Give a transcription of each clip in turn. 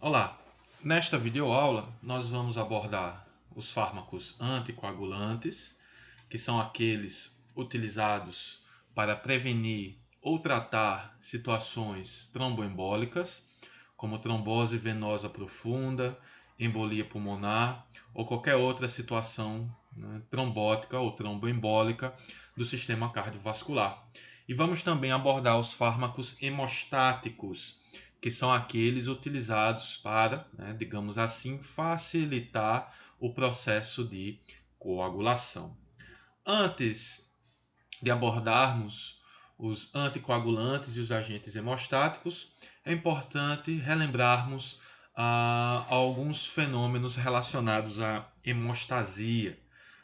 Olá, nesta videoaula nós vamos abordar os fármacos anticoagulantes, que são aqueles utilizados para prevenir ou tratar situações tromboembólicas, como trombose venosa profunda, embolia pulmonar ou qualquer outra situação, trombótica ou tromboembólica do sistema cardiovascular. E vamos também abordar os fármacos hemostáticos, que são aqueles utilizados para, digamos assim, facilitar o processo de coagulação. Antes de abordarmos os anticoagulantes e os agentes hemostáticos, é importante relembrarmos alguns fenômenos relacionados à hemostasia.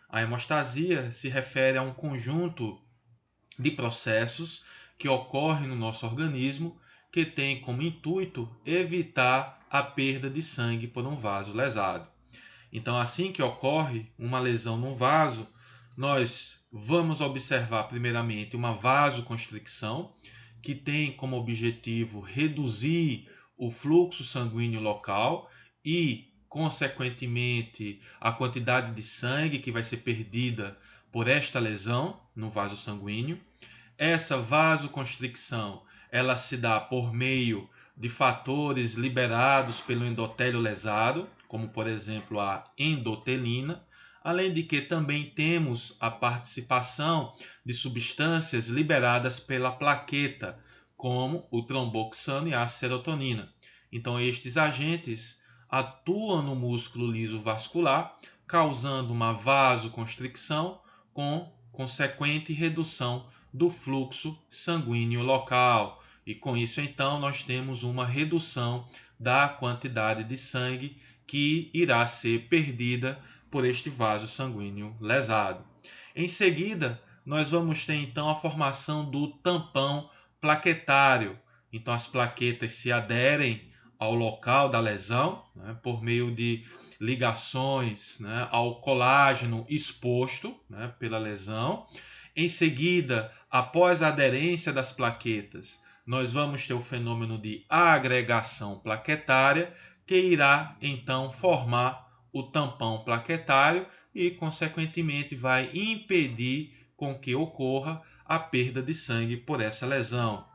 A hemostasia se refere a um conjunto de processos que ocorrem no nosso organismo que tem como intuito evitar a perda de sangue por um vaso lesado. Então, assim que ocorre uma lesão no vaso, nós vamos observar primeiramente uma vasoconstricção, que tem como objetivo reduzir o fluxo sanguíneo local e, consequentemente, a quantidade de sangue que vai ser perdida por esta lesão no vaso sanguíneo. Essa vasoconstricção, ela se dá por meio de fatores liberados pelo endotélio lesado, como por exemplo a endotelina, além de que também temos a participação de substâncias liberadas pela plaqueta, como o tromboxano e a serotonina. Então estes agentes atuam no músculo liso vascular, causando uma vasoconstricção com consequente redução do fluxo sanguíneo local. E com isso, então, nós temos uma redução da quantidade de sangue que irá ser perdida por este vaso sanguíneo lesado. Em seguida, nós vamos ter então a formação do tampão plaquetário. Então, as plaquetas se aderem ao local da lesão, por meio de ligações, ao colágeno exposto, pela lesão. Em seguida, após a aderência das plaquetas, nós vamos ter o fenômeno de agregação plaquetária, que irá então formar o tampão plaquetário e, consequentemente, vai impedir com que ocorra a perda de sangue por essa lesão.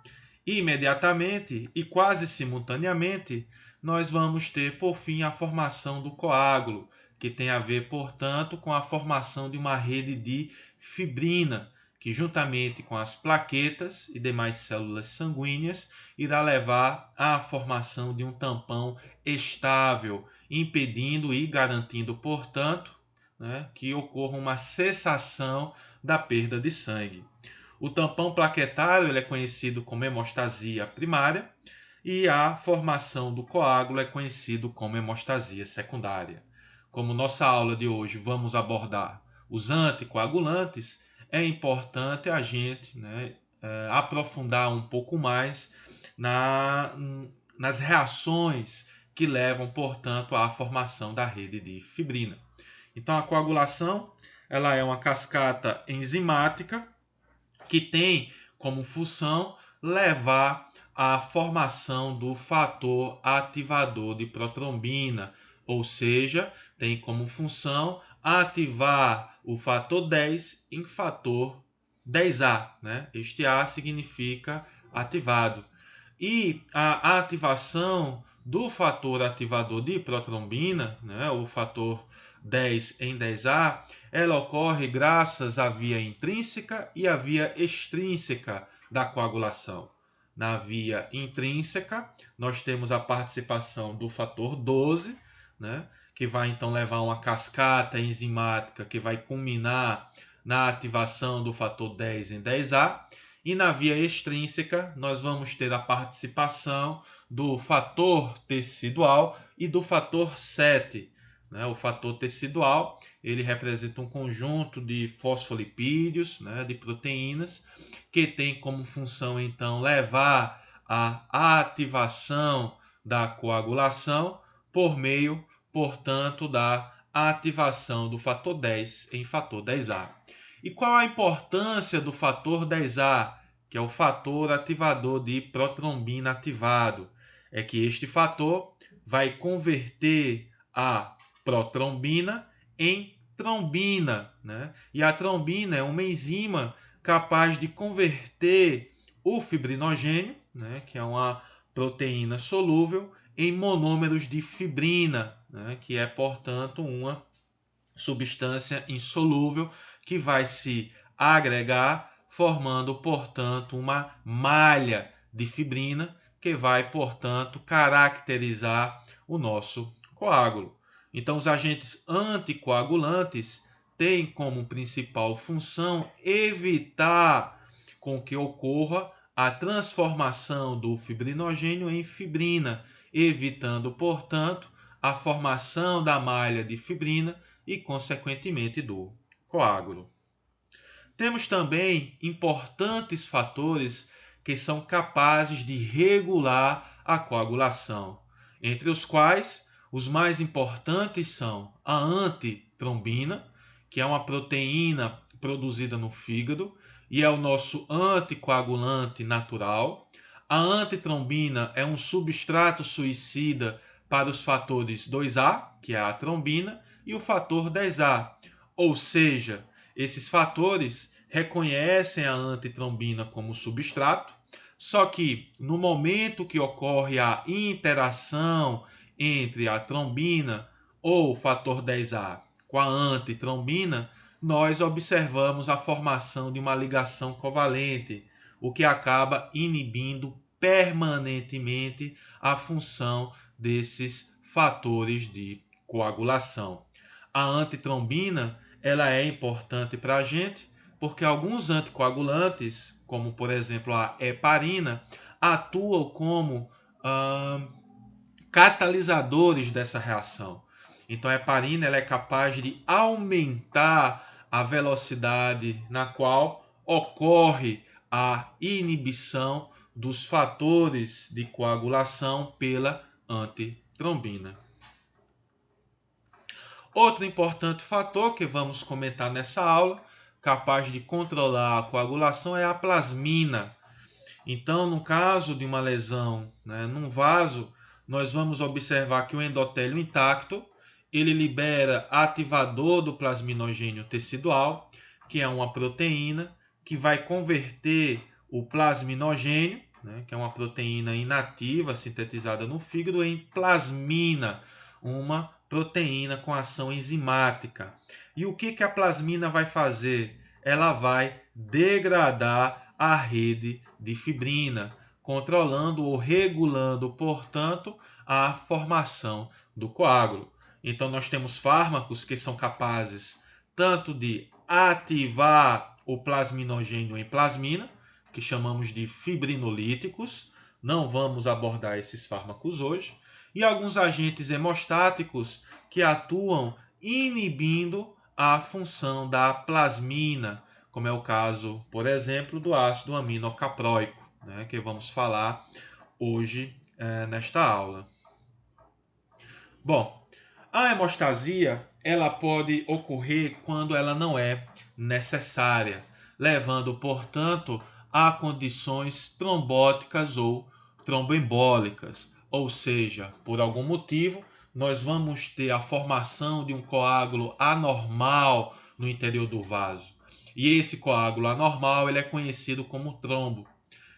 Imediatamente e quase simultaneamente, nós vamos ter, por fim, a formação do coágulo, que tem a ver, portanto, com a formação de uma rede de fibrina, que juntamente com as plaquetas e demais células sanguíneas irá levar à formação de um tampão estável, impedindo e garantindo, portanto, que ocorra uma cessação da perda de sangue. O tampão plaquetário ele é conhecido como hemostasia primária e a formação do coágulo é conhecido como hemostasia secundária. Como nossa aula de hoje vamos abordar os anticoagulantes, é importante a gente aprofundar um pouco mais nas reações que levam, portanto, à formação da rede de fibrina. Então, a coagulação ela é uma cascata enzimática que tem como função levar à formação do fator ativador de protrombina, ou seja, tem como função ativar o fator 10 em fator 10A. Este A significa ativado. E a ativação do fator ativador de protrombina, o fator 10 em 10A, ela ocorre graças à via intrínseca e à via extrínseca da coagulação. Na via intrínseca, nós temos a participação do fator 12, que vai então levar a uma cascata enzimática que vai culminar na ativação do fator 10 em 10A. E na via extrínseca, nós vamos ter a participação do fator tecidual e do fator 7. O fator tecidual ele representa um conjunto de fosfolipídios, de proteínas, que tem como função, então, levar à ativação da coagulação por meio, portanto, da ativação do fator 10 em fator 10A. E qual a importância do fator 10A, que é o fator ativador de protrombina ativado? É que este fator vai converter a protrombina em trombina, né? E a trombina é uma enzima capaz de converter o fibrinogênio, né, que é uma proteína solúvel, em monômeros de fibrina, né, que é, portanto, uma substância insolúvel que vai se agregar, formando, portanto, uma malha de fibrina que vai, portanto, caracterizar o nosso coágulo. Então, os agentes anticoagulantes têm como principal função evitar com que ocorra a transformação do fibrinogênio em fibrina, evitando, portanto, a formação da malha de fibrina e, consequentemente, do coágulo. Temos também importantes fatores que são capazes de regular a coagulação, entre os quais os mais importantes são a antitrombina, que é uma proteína produzida no fígado e é o nosso anticoagulante natural. A antitrombina é um substrato suicida para os fatores 2A, que é a trombina, e o fator 10A, ou seja, esses fatores reconhecem a antitrombina como substrato, só que no momento que ocorre a interação entre a trombina ou o fator 10A com a antitrombina, nós observamos a formação de uma ligação covalente, o que acaba inibindo permanentemente a função desses fatores de coagulação. A antitrombina ela é importante para a gente porque alguns anticoagulantes, como por exemplo a heparina, atuam como catalisadores dessa reação. Então a heparina ela é capaz de aumentar a velocidade na qual ocorre a inibição dos fatores de coagulação pela antitrombina. Outro importante fator que vamos comentar nessa aula, capaz de controlar a coagulação, é a plasmina. Então, no caso de uma lesão, né, num vaso, nós vamos observar que o endotélio intacto, ele libera ativador do plasminogênio tecidual, que é uma proteína que vai converter o plasminogênio, né, que é uma proteína inativa sintetizada no fígado, em plasmina, uma proteína com ação enzimática. E o que a plasmina vai fazer? Ela vai degradar a rede de fibrina, controlando ou regulando, portanto, a formação do coágulo. Então, nós temos fármacos que são capazes tanto de ativar o plasminogênio em plasmina, que chamamos de fibrinolíticos. Não vamos abordar esses fármacos hoje. E alguns agentes hemostáticos que atuam inibindo a função da plasmina, como é o caso, por exemplo, do ácido aminocapróico, né, que vamos falar hoje nesta aula. Bom, a hemostasia ela pode ocorrer quando ela não é necessária, levando, portanto, a condições trombóticas ou tromboembólicas, ou seja, por algum motivo, nós vamos ter a formação de um coágulo anormal no interior do vaso. E esse coágulo anormal ele é conhecido como trombo.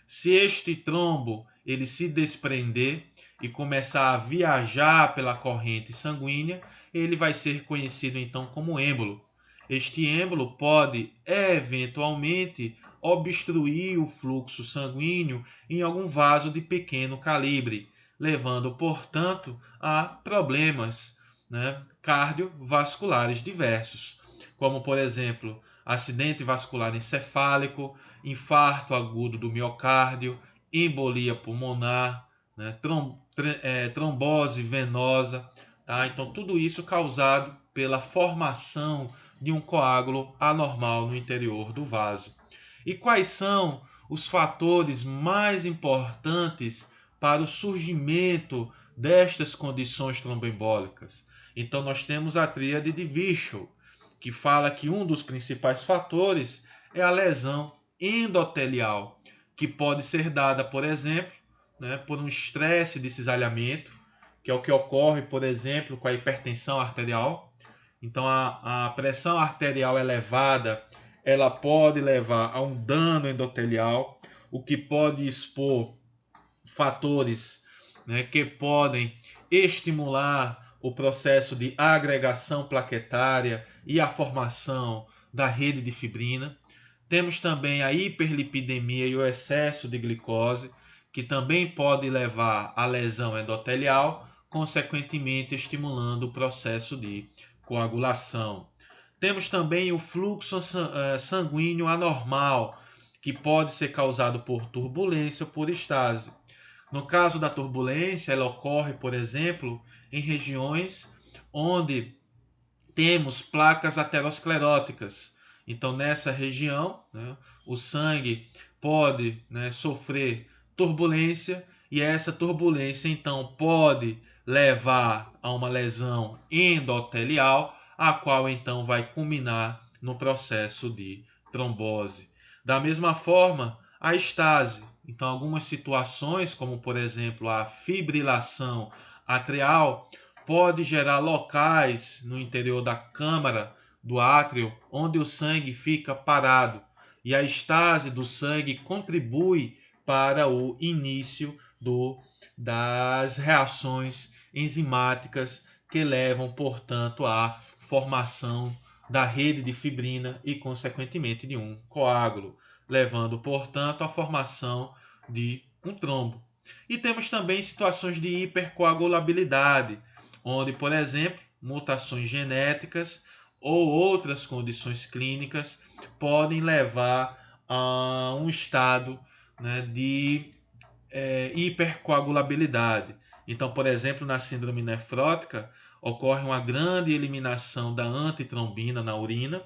Se este trombo ele se desprender e começar a viajar pela corrente sanguínea, ele vai ser conhecido então como êmbolo. Este êmbolo pode eventualmente obstruir o fluxo sanguíneo em algum vaso de pequeno calibre, levando, portanto, a problemas, né, cardiovasculares diversos, como, por exemplo, acidente vascular encefálico, infarto agudo do miocárdio, embolia pulmonar, né, trombose venosa. Tá? Então, tudo isso causado pela formação de um coágulo anormal no interior do vaso. E quais são os fatores mais importantes para o surgimento destas condições tromboembólicas? Então, nós temos a tríade de Virchow, que fala que um dos principais fatores é a lesão endotelial, que pode ser dada, por exemplo, né, por um estresse de cisalhamento, que é o que ocorre, por exemplo, com a hipertensão arterial. Então, a pressão arterial elevada, ela pode levar a um dano endotelial, o que pode expor fatores, né, que podem estimular o processo de agregação plaquetária e a formação da rede de fibrina. Temos também a hiperlipidemia e o excesso de glicose, que também pode levar à lesão endotelial, consequentemente estimulando o processo de coagulação. Temos também o fluxo sanguíneo anormal, que pode ser causado por turbulência ou por estase. No caso da turbulência, ela ocorre, por exemplo, em regiões onde temos placas ateroscleróticas. Então, nessa região, né, o sangue pode, né, sofrer turbulência e essa turbulência, então, pode levar a uma lesão endotelial, a qual, então, vai culminar no processo de trombose. Da mesma forma, a estase. Então, algumas situações, como, por exemplo, a fibrilação atrial, pode gerar locais no interior da câmara do átrio onde o sangue fica parado e a estase do sangue contribui para o início das reações enzimáticas que levam, portanto, à formação da rede de fibrina e, consequentemente, de um coágulo, levando, portanto, à formação de um trombo. E temos também situações de hipercoagulabilidade, onde, por exemplo, mutações genéticas ou outras condições clínicas podem levar a um estado, né, de hipercoagulabilidade. Então, por exemplo, na síndrome nefrótica, ocorre uma grande eliminação da antitrombina na urina.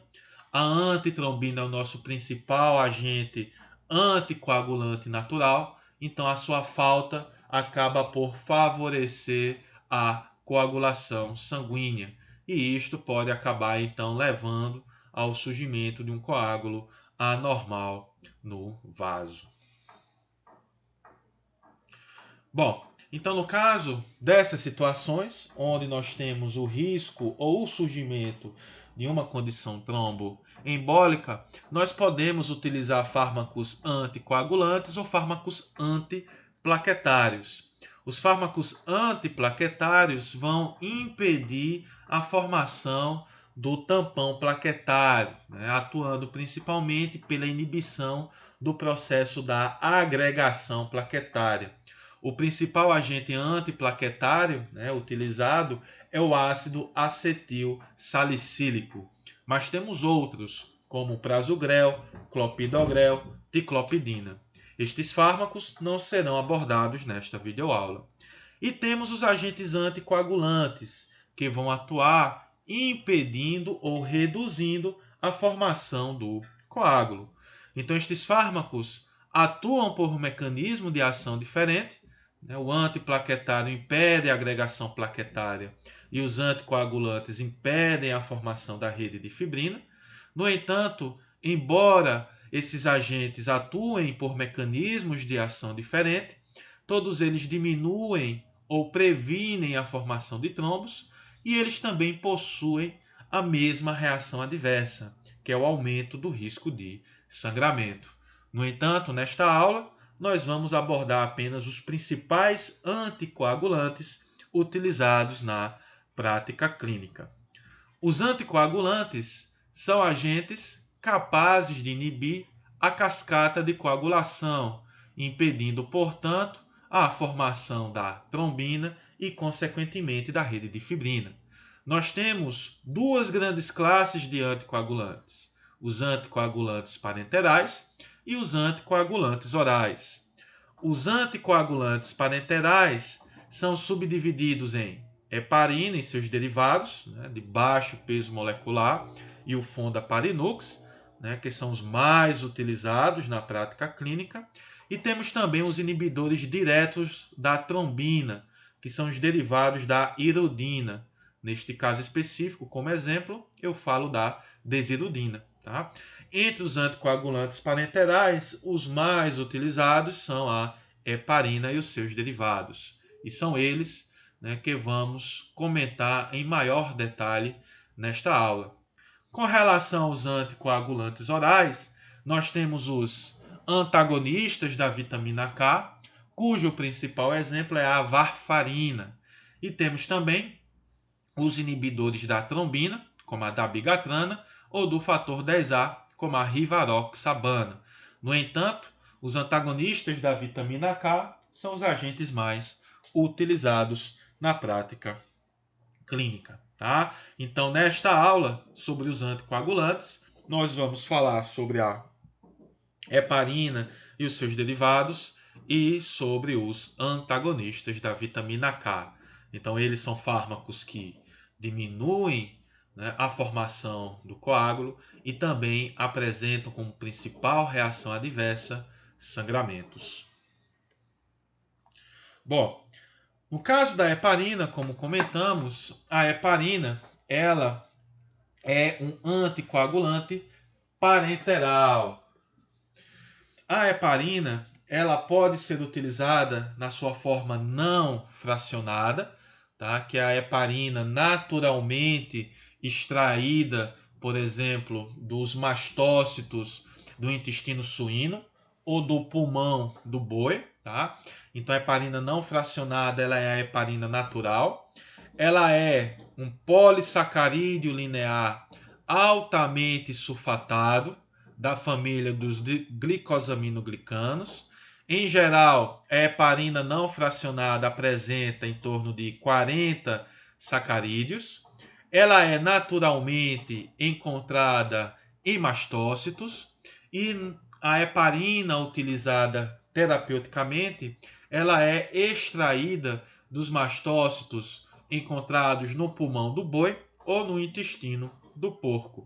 A antitrombina é o nosso principal agente anticoagulante natural, então a sua falta acaba por favorecer a coagulação sanguínea. E isto pode acabar então levando ao surgimento de um coágulo anormal no vaso. Bom, então no caso dessas situações, onde nós temos o risco ou o surgimento de uma condição tromboembólica, nós podemos utilizar fármacos anticoagulantes ou fármacos antiplaquetários. Os fármacos antiplaquetários vão impedir a formação do tampão plaquetário, né, atuando principalmente pela inibição do processo da agregação plaquetária. O principal agente antiplaquetário, né, utilizado é o ácido acetil salicílico, mas temos outros, como o prasugrel, clopidogrel, ticlopidina. Estes fármacos não serão abordados nesta videoaula. E temos os agentes anticoagulantes, que vão atuar impedindo ou reduzindo a formação do coágulo. Então, estes fármacos atuam por um mecanismo de ação diferente. O antiplaquetário impede a agregação plaquetária e os anticoagulantes impedem a formação da rede de fibrina. No entanto, embora esses agentes atuem por mecanismos de ação diferentes, todos eles diminuem ou previnem a formação de trombos e eles também possuem a mesma reação adversa, que é o aumento do risco de sangramento. No entanto, nesta aula, nós vamos abordar apenas os principais anticoagulantes utilizados na prática clínica. Os anticoagulantes são agentes capazes de inibir a cascata de coagulação, impedindo, portanto, a formação da trombina e, consequentemente, da rede de fibrina. Nós temos duas grandes classes de anticoagulantes: os anticoagulantes parenterais e os anticoagulantes orais. Os anticoagulantes parenterais são subdivididos em heparina e seus derivados, né, de baixo peso molecular, e o fondaparinux, né, que são os mais utilizados na prática clínica. E temos também os inibidores diretos da trombina, que são os derivados da irodina. Neste caso específico, como exemplo, eu falo da desirodina. Tá? Entre os anticoagulantes parenterais, os mais utilizados são a heparina e os seus derivados. E são eles, né, que vamos comentar em maior detalhe nesta aula. Com relação aos anticoagulantes orais, nós temos os antagonistas da vitamina K, cujo principal exemplo é a varfarina. E temos também os inibidores da trombina, como a dabigatrana, ou do fator 10A, como a rivaroxabana. No entanto, os antagonistas da vitamina K são os agentes mais utilizados na prática clínica. Tá? Então, nesta aula sobre os anticoagulantes, nós vamos falar sobre a heparina e os seus derivados e sobre os antagonistas da vitamina K. Então, eles são fármacos que diminuem, né, a formação do coágulo e também apresentam como principal reação adversa sangramentos. Bom, no caso da heparina, como comentamos, a heparina ela é um anticoagulante parenteral. A heparina ela pode ser utilizada na sua forma não fracionada, tá? Que é a heparina naturalmente extraída, por exemplo, dos mastócitos do intestino suíno ou do pulmão do boi. Tá? Então a heparina não fracionada ela é a heparina natural. Ela é um polissacarídeo linear altamente sulfatado, da família dos glicosaminoglicanos. Em geral, a heparina não fracionada apresenta em torno de 40 sacarídeos. Ela é naturalmente encontrada em mastócitos e a heparina utilizada terapeuticamente, ela é extraída dos mastócitos encontrados no pulmão do boi ou no intestino do porco.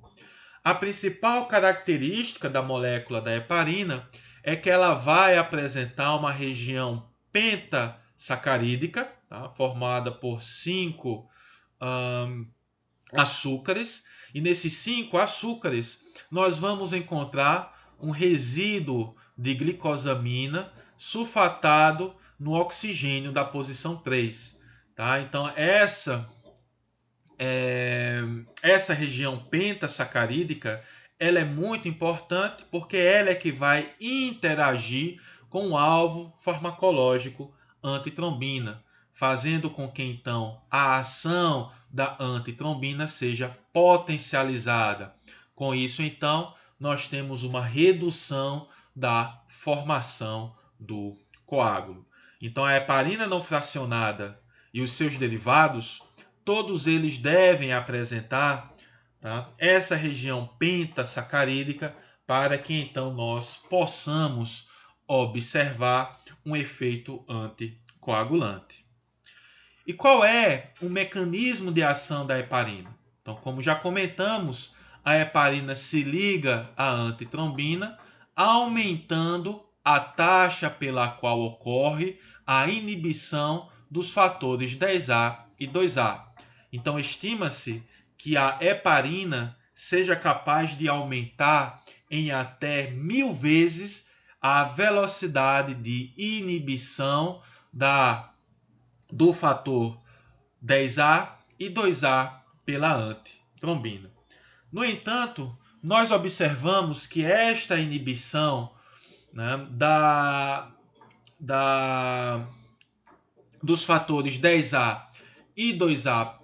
A principal característica da molécula da heparina é que ela vai apresentar uma região pentasacarídica, tá? Formada por 5 açúcares, e nesses 5 açúcares nós vamos encontrar um resíduo de glicosamina sulfatado no oxigênio da posição 3. Tá? Então essa região pentasacarídica ela é muito importante porque ela é que vai interagir com o alvo farmacológico antitrombina, fazendo com que então a ação da antitrombina seja potencializada. Com isso, então, nós temos uma redução da formação do coágulo. Então, a heparina não fracionada e os seus derivados, todos eles devem apresentar, tá, essa região pentasacarídica para que então nós possamos observar um efeito anticoagulante. E qual é o mecanismo de ação da heparina? Então, como já comentamos, a heparina se liga à antitrombina, aumentando a taxa pela qual ocorre a inibição dos fatores 10A e 2A. Então, estima-se que a heparina seja capaz de aumentar em até 1000 vezes a velocidade de inibição do fator 10A e 2A pela antitrombina. No entanto, nós observamos que esta inibição, né, dos fatores 10A e 2A,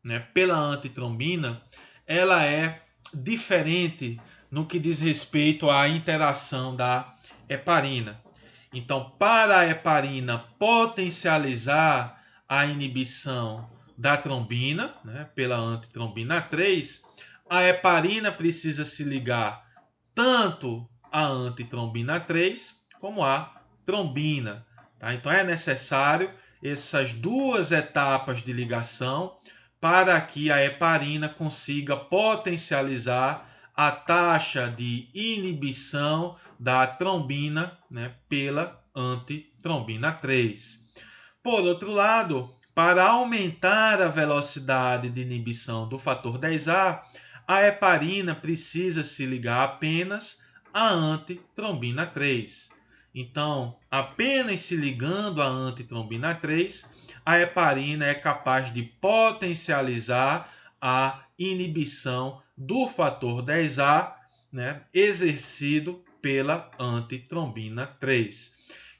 né, pela antitrombina, ela é diferente no que diz respeito à interação da heparina. Então, para a heparina potencializar a inibição da trombina, né, pela antitrombina 3, a heparina precisa se ligar tanto à antitrombina 3 como à trombina. Tá? Então, é necessário essas duas etapas de ligação para que a heparina consiga potencializar a taxa de inibição da trombina, né, pela antitrombina 3. Por outro lado, para aumentar a velocidade de inibição do fator 10A, a heparina precisa se ligar apenas à antitrombina 3. Então, apenas se ligando à antitrombina 3, a heparina é capaz de potencializar a inibição do fator 10A, né, exercido pela antitrombina 3.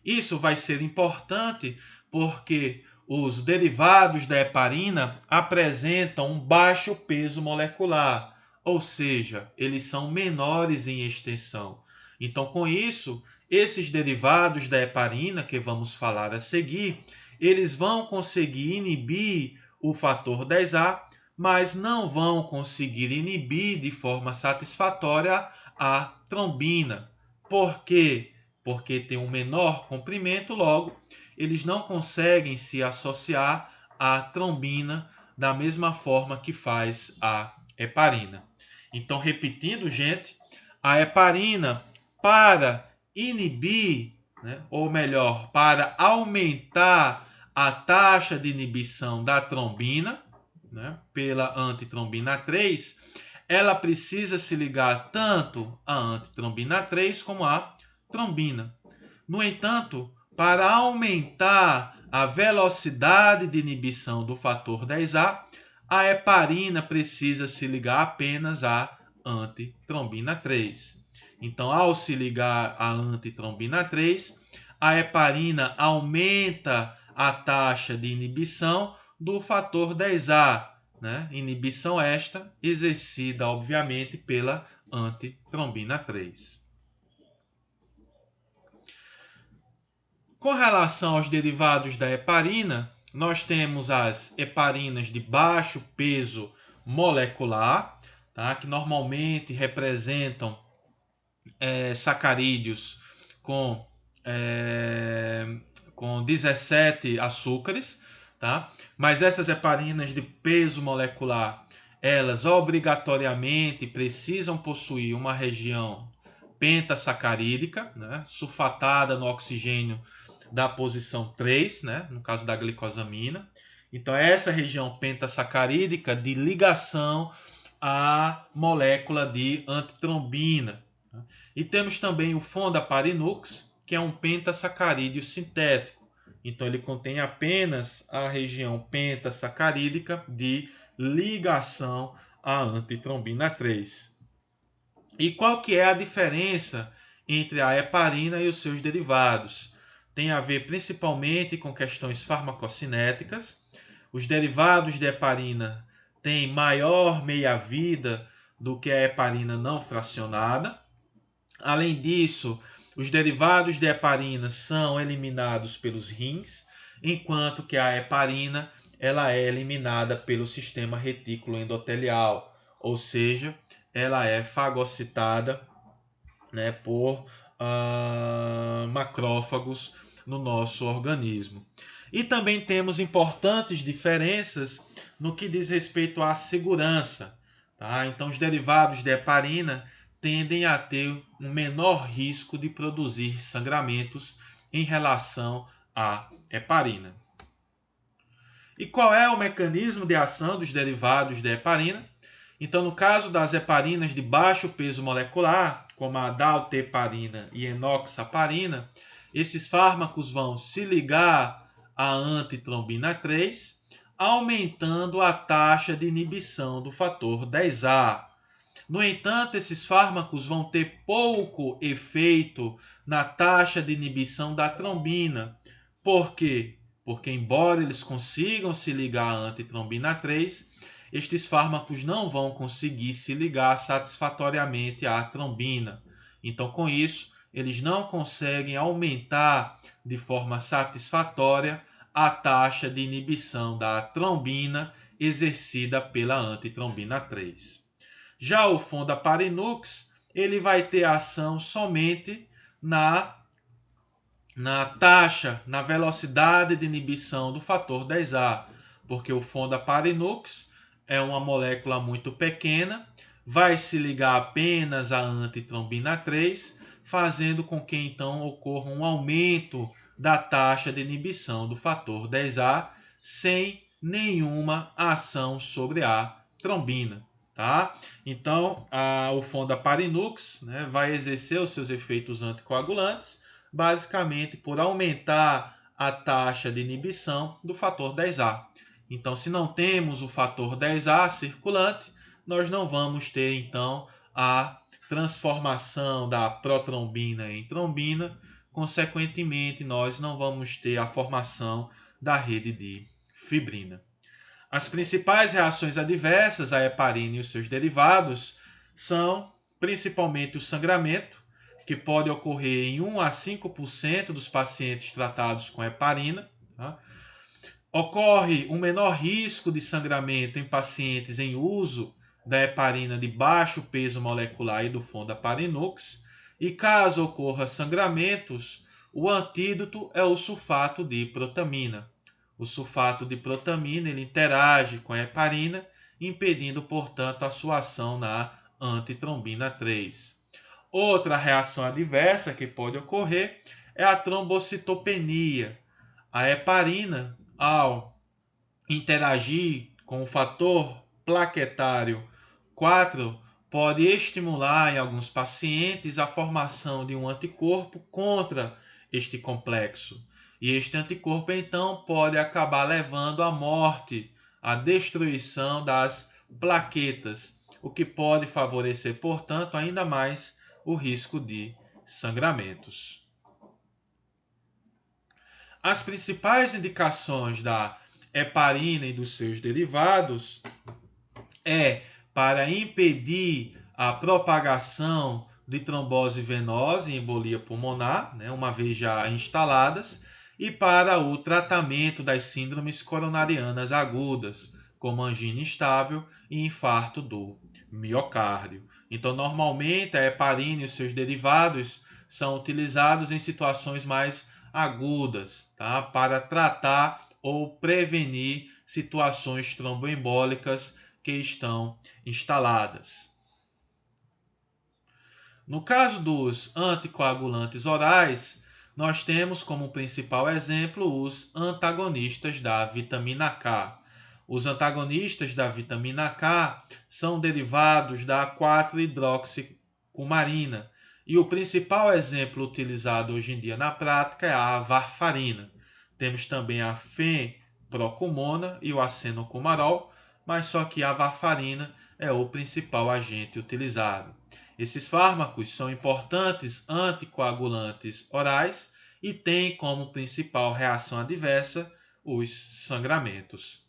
Isso vai ser importante porque os derivados da heparina apresentam um baixo peso molecular, ou seja, eles são menores em extensão. Então, com isso, esses derivados da heparina, que vamos falar a seguir, eles vão conseguir inibir o fator 10A, mas não vão conseguir inibir de forma satisfatória a trombina. Por quê? Porque tem um menor comprimento, logo, eles não conseguem se associar à trombina da mesma forma que faz a heparina. Então, repetindo, gente, a heparina, para inibir, né, ou melhor, para aumentar a taxa de inibição da trombina, né, pela antitrombina 3, ela precisa se ligar tanto à antitrombina 3 como à trombina. No entanto, para aumentar a velocidade de inibição do fator 10A, a heparina precisa se ligar apenas à antitrombina 3. Então, ao se ligar à antitrombina 3, a heparina aumenta a taxa de inibição do fator 10A, né? Inibição esta exercida, obviamente, pela antitrombina 3. Com relação aos derivados da heparina, nós temos as heparinas de baixo peso molecular, tá? Que normalmente representam sacarídeos com 17 açúcares, tá? Mas essas heparinas de peso molecular, elas obrigatoriamente precisam possuir uma região pentasacarídica, né? Sulfatada no oxigênio da posição 3, né? No caso da glicosamina. Então, essa região pentasacarídica de ligação à molécula de antitrombina. E temos também o Fondaparinux, que é um pentasacarídeo sintético. Então, ele contém apenas a região pentasacarídica de ligação à antitrombina 3. E qual que é a diferença entre a heparina e os seus derivados? Tem a ver principalmente com questões farmacocinéticas. Os derivados de heparina têm maior meia-vida do que a heparina não fracionada. Além disso, os derivados de heparina são eliminados pelos rins, enquanto que a heparina ela é eliminada pelo sistema retículo endotelial, ou seja, ela é fagocitada, né, por macrófagos no nosso organismo. E também temos importantes diferenças no que diz respeito à segurança. Tá? Então, os derivados de heparina tendem a ter um menor risco de produzir sangramentos em relação à heparina. E qual é o mecanismo de ação dos derivados de heparina? Então, no caso das heparinas de baixo peso molecular, como a dalteparina e enoxaparina, esses fármacos vão se ligar à antitrombina 3, aumentando a taxa de inibição do fator 10A. No entanto, esses fármacos vão ter pouco efeito na taxa de inibição da trombina. Por quê? Porque, embora eles consigam se ligar à antitrombina 3, estes fármacos não vão conseguir se ligar satisfatoriamente à trombina. Então, com isso, eles não conseguem aumentar de forma satisfatória a taxa de inibição da trombina exercida pela antitrombina 3. Já o Fondaparinux, ele vai ter ação somente na taxa, na velocidade de inibição do fator 10A, porque o Fondaparinux é uma molécula muito pequena, vai se ligar apenas à antitrombina 3, fazendo com que então ocorra um aumento da taxa de inibição do fator 10A sem nenhuma ação sobre a trombina. Tá? Então, o Fondaparinux, né, vai exercer os seus efeitos anticoagulantes, basicamente por aumentar a taxa de inibição do fator 10A. Então, se não temos o fator 10A circulante, nós não vamos ter, então, a transformação da protrombina em trombina. Consequentemente, nós não vamos ter a formação da rede de fibrina. As principais reações adversas à heparina e os seus derivados são principalmente o sangramento, que pode ocorrer em 1 a 5% dos pacientes tratados com heparina. Tá? Ocorre um menor risco de sangramento em pacientes em uso da heparina de baixo peso molecular e do Fondaparinux. E caso ocorra sangramentos, o antídoto é o sulfato de protamina. O sulfato de protamina ele interage com a heparina, impedindo, portanto, a sua ação na antitrombina 3. Outra reação adversa que pode ocorrer é a trombocitopenia. A heparina, ao interagir com o fator plaquetário 4, pode estimular em alguns pacientes a formação de um anticorpo contra este complexo. E este anticorpo, então, pode acabar levando à morte, à destruição das plaquetas, o que pode favorecer, portanto, ainda mais o risco de sangramentos. As principais indicações da heparina e dos seus derivados é para impedir a propagação de trombose venosa e embolia pulmonar, uma vez já instaladas, e para o tratamento das síndromes coronarianas agudas, como angina instável e infarto do miocárdio. Então, normalmente, a heparina e os seus derivados são utilizados em situações mais agudas, tá? Para tratar ou prevenir situações tromboembólicas que estão instaladas. No caso dos anticoagulantes orais, nós temos como principal exemplo os antagonistas da vitamina K. Os antagonistas da vitamina K são derivados da 4-hidroxicumarina, e o principal exemplo utilizado hoje em dia na prática é a varfarina. Temos também a fenprocumona e o acenocumarol, mas só que a varfarina é o principal agente utilizado. Esses fármacos são importantes anticoagulantes orais e têm como principal reação adversa os sangramentos.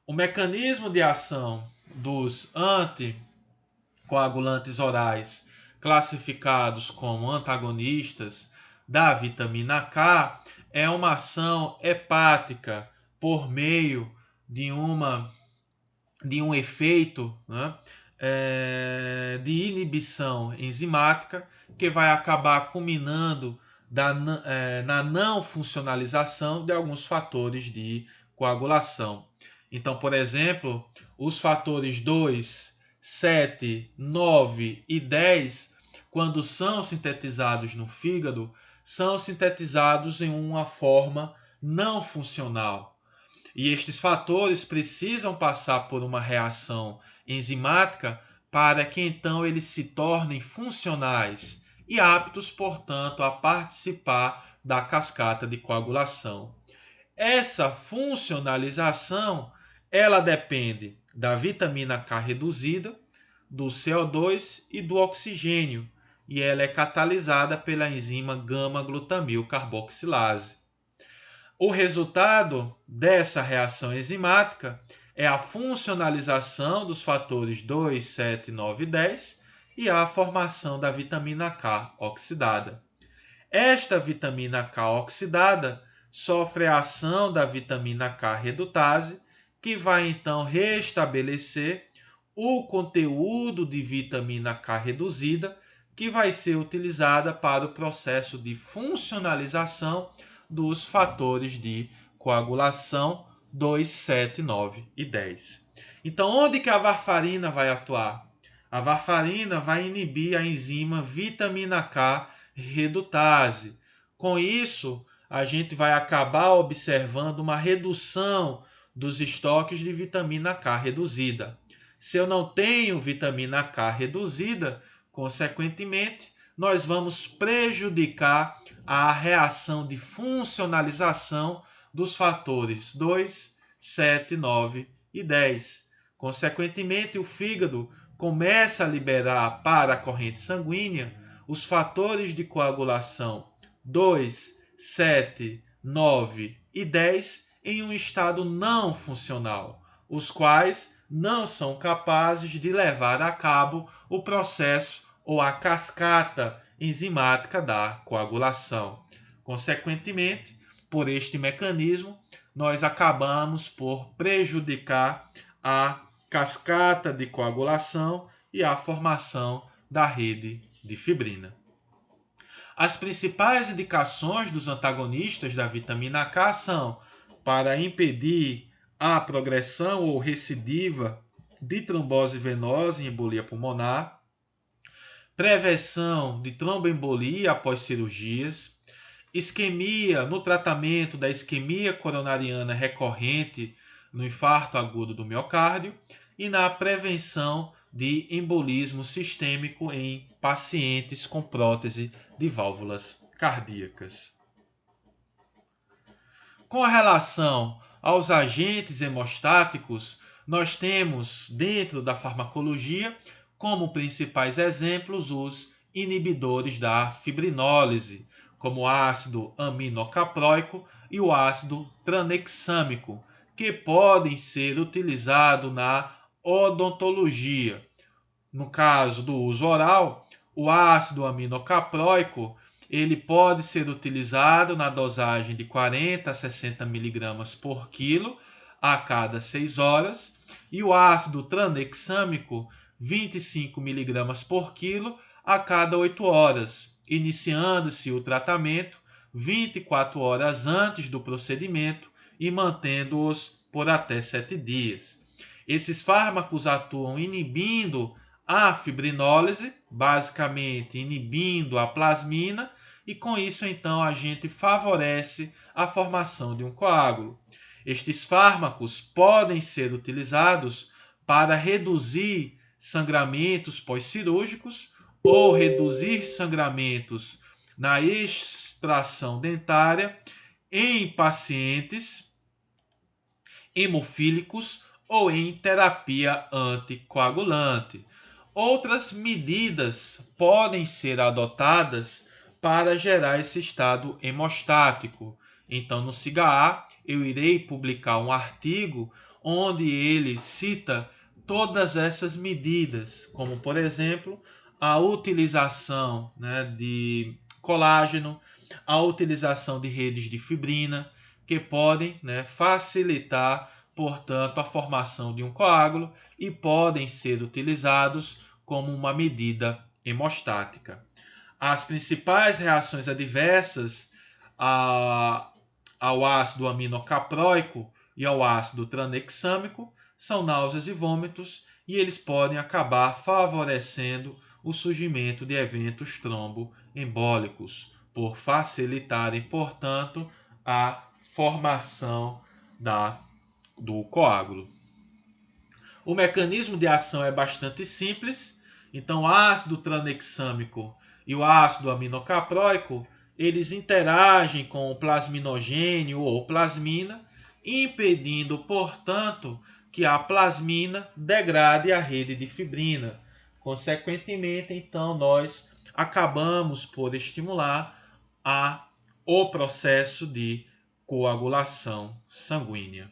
O mecanismo de ação dos anticoagulantes orais classificados como antagonistas da vitamina K é uma ação hepática por meio de um efeito, de inibição enzimática que vai acabar culminando na não funcionalização de alguns fatores de coagulação. Então, por exemplo, os fatores 2, 7, 9 e 10, quando são sintetizados no fígado, são sintetizados em uma forma não funcional. E estes fatores precisam passar por uma reação enzimática para que então eles se tornem funcionais e aptos, portanto, a participar da cascata de coagulação. Essa funcionalização, ela depende da vitamina K reduzida, do CO2 e do oxigênio, e ela é catalisada pela enzima gama-glutamil carboxilase. O resultado dessa reação enzimática é a funcionalização dos fatores 2, 7, 9 e 10 e a formação da vitamina K oxidada. Esta vitamina K oxidada sofre a ação da vitamina K redutase, que vai então restabelecer o conteúdo de vitamina K reduzida, que vai ser utilizada para o processo de funcionalização dos fatores de coagulação 2, 7, 9 e 10. Então, onde que a varfarina vai atuar? A varfarina vai inibir a enzima vitamina K redutase. Com isso, a gente vai acabar observando uma redução dos estoques de vitamina K reduzida. Se eu não tenho vitamina K reduzida, consequentemente, nós vamos prejudicar a reação de funcionalização dos fatores 2, 7, 9 e 10. Consequentemente, o fígado começa a liberar para a corrente sanguínea os fatores de coagulação 2, 7, 9 e 10 em um estado não funcional, os quais não são capazes de levar a cabo o processo ou a cascata enzimática da coagulação. Consequentemente, por este mecanismo, nós acabamos por prejudicar a cascata de coagulação e a formação da rede de fibrina. As principais indicações dos antagonistas da vitamina K são para impedir a progressão ou recidiva de trombose venosa e embolia pulmonar, prevenção de tromboembolia após cirurgias, isquemia no tratamento da isquemia coronariana recorrente no infarto agudo do miocárdio e na prevenção de embolismo sistêmico em pacientes com prótese de válvulas cardíacas. Com relação aos agentes hemostáticos, nós temos dentro da farmacologia como principais exemplos os inibidores da fibrinólise, como o ácido aminocaproico e o ácido tranexâmico, que podem ser utilizados na odontologia. No caso do uso oral, o ácido aminocaproico ele pode ser utilizado na dosagem de 40 a 60 mg por quilo a cada 6 horas e o ácido tranexâmico 25 mg por quilo a cada 8 horas, iniciando-se o tratamento 24 horas antes do procedimento e mantendo-os por até 7 dias. Esses fármacos atuam inibindo a fibrinólise, basicamente inibindo a plasmina, e com isso então a gente favorece a formação de um coágulo. Estes fármacos podem ser utilizados para reduzir sangramentos pós-cirúrgicos ou reduzir sangramentos na extração dentária em pacientes hemofílicos ou em terapia anticoagulante. Outras medidas podem ser adotadas para gerar esse estado hemostático. Então, no SIGA-A, eu irei publicar um artigo onde ele cita todas essas medidas, como, por exemplo, a utilização de colágeno, a utilização de redes de fibrina, que podem facilitar, portanto, a formação de um coágulo e podem ser utilizados como uma medida hemostática. As principais reações adversas ao ácido aminocaproico e ao ácido tranexâmico são náuseas e vômitos, e eles podem acabar favorecendo o surgimento de eventos tromboembólicos, por facilitarem, portanto, a formação do coágulo. O mecanismo de ação é bastante simples. Então, o ácido tranexâmico e o ácido aminocaproico, eles interagem com o plasminogênio ou plasmina, impedindo, portanto, que a plasmina degrade a rede de fibrina. Consequentemente, então, nós acabamos por estimular o processo de coagulação sanguínea.